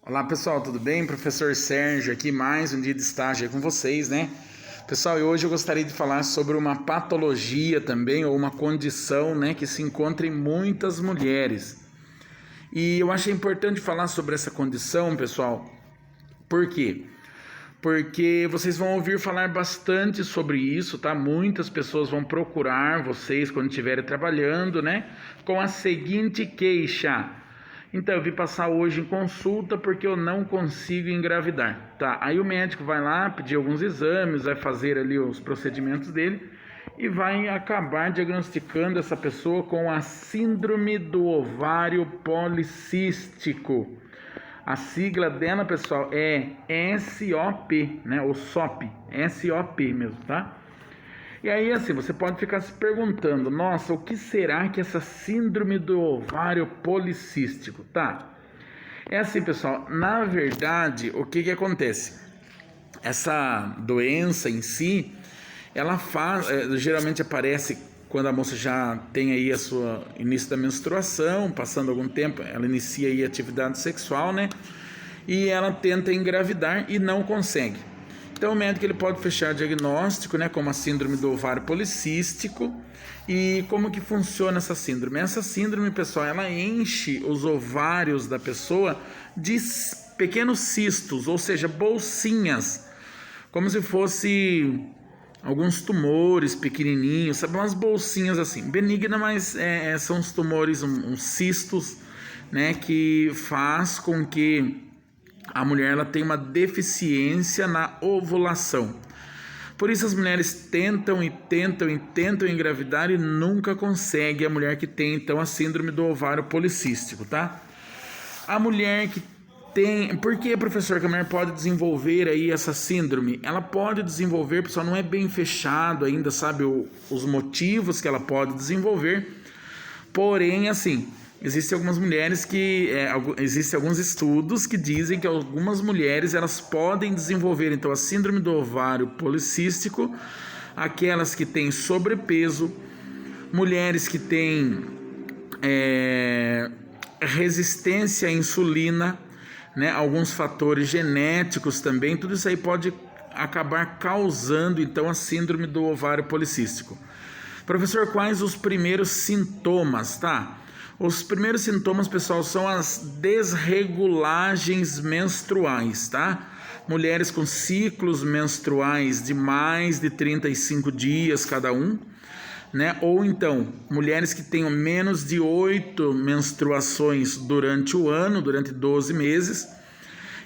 Olá pessoal, tudo bem? Professor Sérgio aqui, mais um dia de estágio aí com vocês, né? Pessoal, e hoje eu gostaria de falar sobre uma patologia também, ou uma condição, né, que se encontra em muitas mulheres. E eu achei importante falar sobre essa condição, pessoal. Por quê? Porque vocês vão ouvir falar bastante sobre isso, tá? Muitas pessoas vão procurar vocês quando estiverem trabalhando, né? Com a seguinte queixa: então, eu vim passar hoje em consulta porque eu não consigo engravidar, tá? Aí o médico vai lá pedir alguns exames, vai fazer ali os procedimentos dele e vai acabar diagnosticando essa pessoa com a síndrome do ovário policístico. A sigla dela, pessoal, é SOP, né? O SOP, SOP mesmo, tá? E aí, assim, você pode ficar se perguntando: nossa, o que será que essa síndrome do ovário policístico, tá? É assim, pessoal, na verdade, o que acontece? Essa doença em si, ela geralmente aparece quando a moça já tem aí a sua início da menstruação, passando algum tempo, ela inicia aí a atividade sexual, né? E ela tenta engravidar e não consegue. Então o médico ele pode fechar o diagnóstico, né, como a síndrome do ovário policístico. E como que funciona essa síndrome? Essa síndrome, pessoal, ela enche os ovários da pessoa de pequenos cistos, ou seja, bolsinhas, como se fosse alguns tumores pequenininhos, sabe, umas bolsinhas assim, benigna, mas são os tumores, uns cistos, né, que faz com que a mulher ela tem uma deficiência na ovulação. Por isso as mulheres tentam engravidar e nunca conseguem. A mulher que tem então a síndrome do ovário policístico, tá? A mulher que tem... Por que, professor, que a mulher pode desenvolver aí essa síndrome? Ela pode desenvolver, pessoal, não é bem fechado ainda, sabe, os motivos que ela pode desenvolver. Porém, assim, existem algumas mulheres que... existem alguns estudos que dizem que algumas mulheres elas podem desenvolver então a síndrome do ovário policístico, aquelas que têm sobrepeso, mulheres que têm resistência à insulina, né, alguns fatores genéticos também, tudo isso aí pode acabar causando então a síndrome do ovário policístico. Professor, quais os primeiros sintomas, tá? Os primeiros sintomas, pessoal, são as desregulagens menstruais, tá? Mulheres com ciclos menstruais de mais de 35 dias cada um, né? Ou então, mulheres que tenham menos de 8 menstruações durante o ano, durante 12 meses.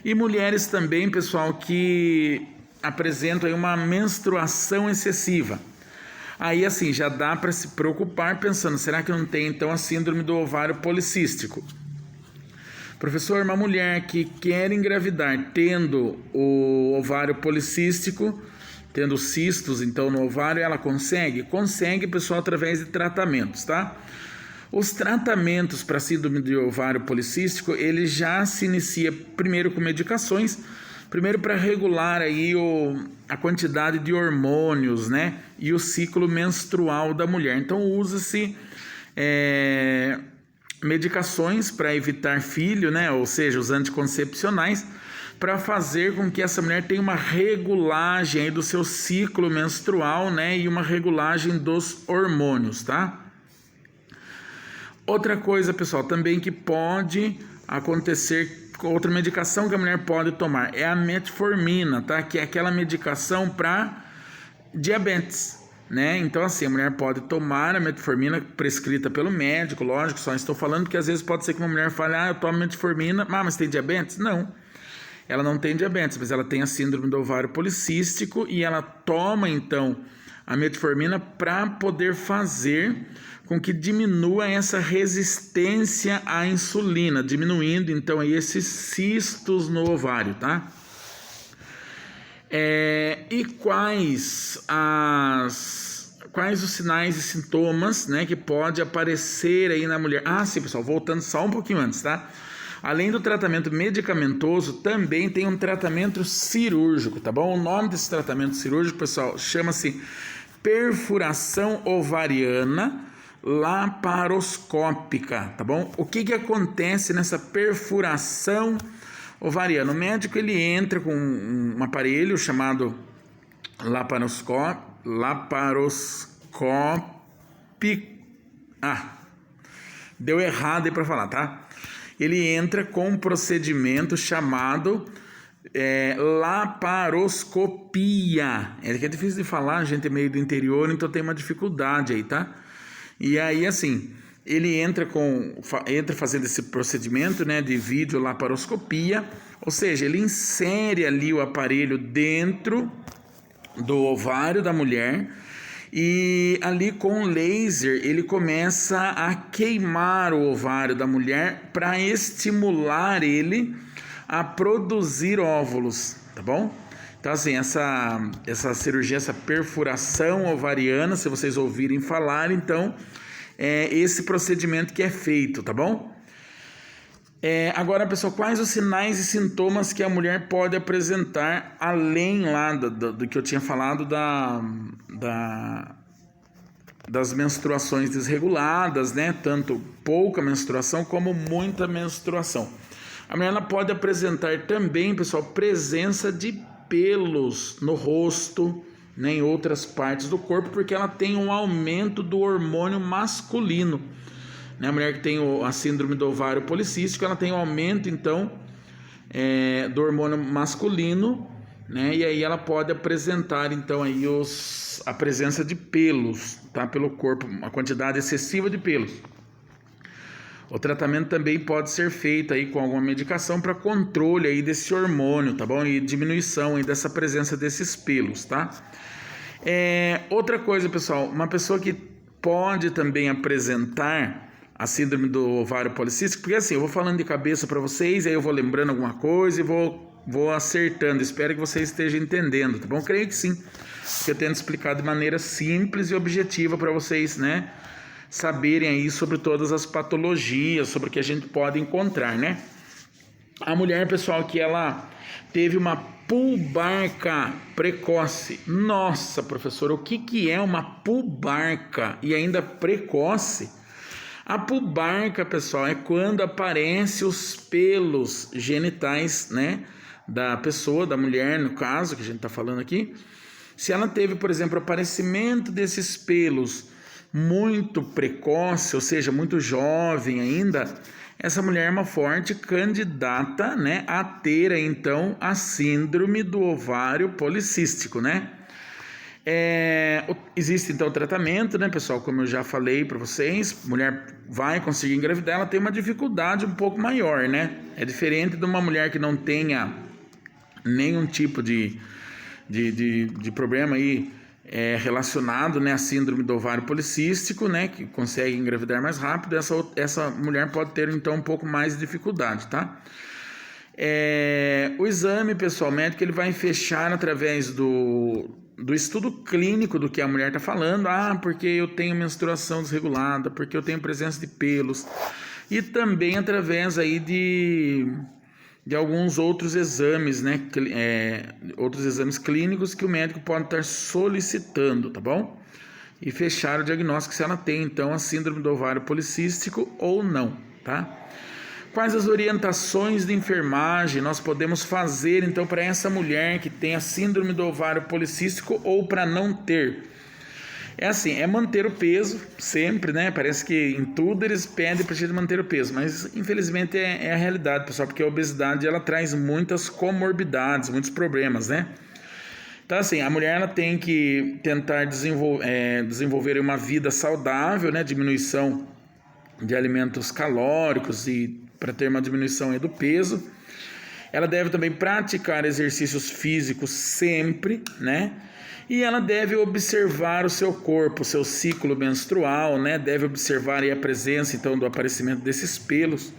E mulheres também, pessoal, que apresentam aí uma menstruação excessiva. Aí assim, já dá para se preocupar pensando, será que não tem então a síndrome do ovário policístico? Professor, uma mulher que quer engravidar tendo o ovário policístico, tendo cistos então no ovário, ela consegue? Consegue, pessoal, através de tratamentos, tá? Os tratamentos para síndrome do ovário policístico, ele já se inicia primeiro com medicações, primeiro para regular aí a quantidade de hormônios, né? E o ciclo menstrual da mulher. Então usa-se medicações para evitar filho, né? Ou seja, os anticoncepcionais, para fazer com que essa mulher tenha uma regulagem aí do seu ciclo menstrual, né? E uma regulagem dos hormônios, tá? Outra coisa, pessoal, também que pode acontecer, outra medicação que a mulher pode tomar é a metformina, tá? Que é aquela medicação para diabetes, né? Então, assim, a mulher pode tomar a metformina prescrita pelo médico, lógico, só estou falando que às vezes pode ser que uma mulher fale, eu tomo metformina, mas tem diabetes? Não, ela não tem diabetes, mas ela tem a síndrome do ovário policístico e ela toma, então, a metformina para poder fazer com que diminua essa resistência à insulina, diminuindo então aí esses cistos no ovário, tá? E quais os sinais e sintomas, né, que pode aparecer aí na mulher? Sim, pessoal, voltando só um pouquinho antes, tá? Além do tratamento medicamentoso, também tem um tratamento cirúrgico, tá bom? O nome desse tratamento cirúrgico, pessoal, chama-se perfuração ovariana laparoscópica, tá bom? O que acontece nessa perfuração ovariana. O médico ele entra com um aparelho chamado deu errado aí para falar, tá? Ele entra com um procedimento chamado laparoscopia. É que é difícil de falar, a gente é meio do interior, então tem uma dificuldade aí, tá? E aí, assim, ele entra fazendo esse procedimento, né, de videolaparoscopia, ou seja, ele insere ali o aparelho dentro do ovário da mulher e ali com o laser ele começa a queimar o ovário da mulher para estimular ele a produzir óvulos, tá bom? Então assim, essa cirurgia, essa perfuração ovariana, se vocês ouvirem falar, então é esse procedimento que é feito, tá bom? Agora, pessoal, quais os sinais e sintomas que a mulher pode apresentar, além lá do que eu tinha falado das menstruações desreguladas, né? Tanto pouca menstruação como muita menstruação. A mulher ela pode apresentar também, pessoal, presença de pelos no rosto, né, em outras partes do corpo, porque ela tem um aumento do hormônio masculino. A mulher que tem a síndrome do ovário policístico, ela tem um aumento, então, do hormônio masculino, né? E aí ela pode apresentar, então, aí a presença de pelos, tá? Pelo corpo, uma quantidade excessiva de pelos. O tratamento também pode ser feito aí com alguma medicação para controle aí desse hormônio, tá bom? E diminuição aí dessa presença desses pelos, tá? Outra coisa, pessoal, uma pessoa que pode também apresentar a síndrome do ovário policístico, porque assim, eu vou falando de cabeça para vocês, aí eu vou lembrando alguma coisa e vou acertando. Espero que vocês estejam entendendo, tá bom? Creio que sim, porque eu tento explicar de maneira simples e objetiva para vocês, né, saberem aí sobre todas as patologias, sobre o que a gente pode encontrar, né? A mulher, pessoal, que ela teve uma pubarca precoce. Nossa, professor, o que é uma pubarca e ainda precoce? A pubarca, pessoal, é quando aparecem os pelos genitais, né, da pessoa, da mulher, no caso, que a gente está falando aqui. Se ela teve, por exemplo, o aparecimento desses pelos muito precoce, ou seja, muito jovem ainda, essa mulher é uma forte candidata, né, a ter, então, a síndrome do ovário policístico, né? Existe então o tratamento, né, pessoal? Como eu já falei para vocês, a mulher vai conseguir engravidar, ela tem uma dificuldade um pouco maior, né? É diferente de uma mulher que não tenha nenhum tipo de problema aí relacionado, né, à síndrome do ovário policístico, né, que consegue engravidar mais rápido. Essa mulher pode ter então um pouco mais de dificuldade, tá? O exame, pessoal, médico, ele vai fechar através do estudo clínico do que a mulher está falando. Porque eu tenho menstruação desregulada, porque eu tenho presença de pelos, e também através aí de alguns outros exames, né? Outros exames clínicos que o médico pode estar solicitando, tá bom? E fechar o diagnóstico se ela tem então a síndrome do ovário policístico ou não, tá? Quais as orientações de enfermagem nós podemos fazer, então, para essa mulher que tem a síndrome do ovário policístico ou para não ter? É manter o peso sempre, né? Parece que em tudo eles pedem para a gente manter o peso, mas infelizmente é a realidade, pessoal, porque a obesidade ela traz muitas comorbidades, muitos problemas, né? Então, assim, a mulher ela tem que tentar desenvolver uma vida saudável, né? Diminuição de alimentos calóricos e para ter uma diminuição aí do peso. Ela deve também praticar exercícios físicos sempre, né? E ela deve observar o seu corpo, o seu ciclo menstrual, né? Deve observar aí a presença, então, do aparecimento desses pelos,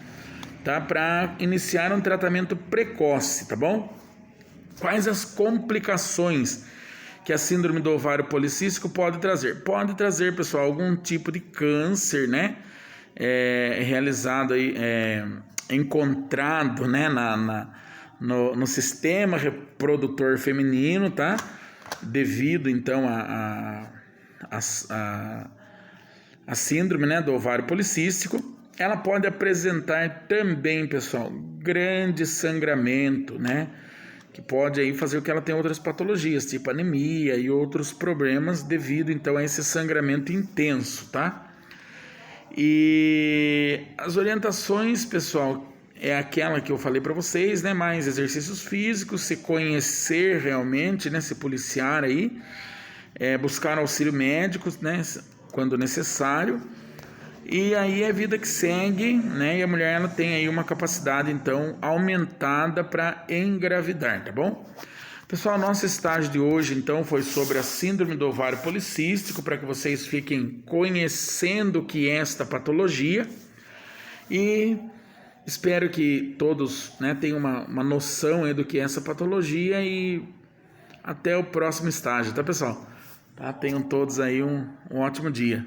tá? Para iniciar um tratamento precoce, tá bom? Quais as complicações que a síndrome do ovário policístico pode trazer? Pode trazer, pessoal, algum tipo de câncer, né? Realizado aí, encontrado, né, no sistema reprodutor feminino, tá? Devido então a síndrome, né, do ovário policístico. Ela pode apresentar também, pessoal, grande sangramento, né? Que pode aí fazer com que ela tenha outras patologias, tipo anemia e outros problemas devido então a esse sangramento intenso, tá? E as orientações, pessoal, é aquela que eu falei para vocês, né? Mais exercícios físicos, se conhecer realmente, né? Se policiar aí, buscar auxílio médico, né? Quando necessário. E aí é vida que segue, né? E a mulher ela tem aí uma capacidade então aumentada para engravidar, tá bom? Pessoal, nosso estágio de hoje então foi sobre a síndrome do ovário policístico, para que vocês fiquem conhecendo o que é esta patologia. E espero que todos, né, tenham uma noção aí do que é essa patologia e até o próximo estágio, tá, pessoal? Tá? Tenham todos aí um ótimo dia.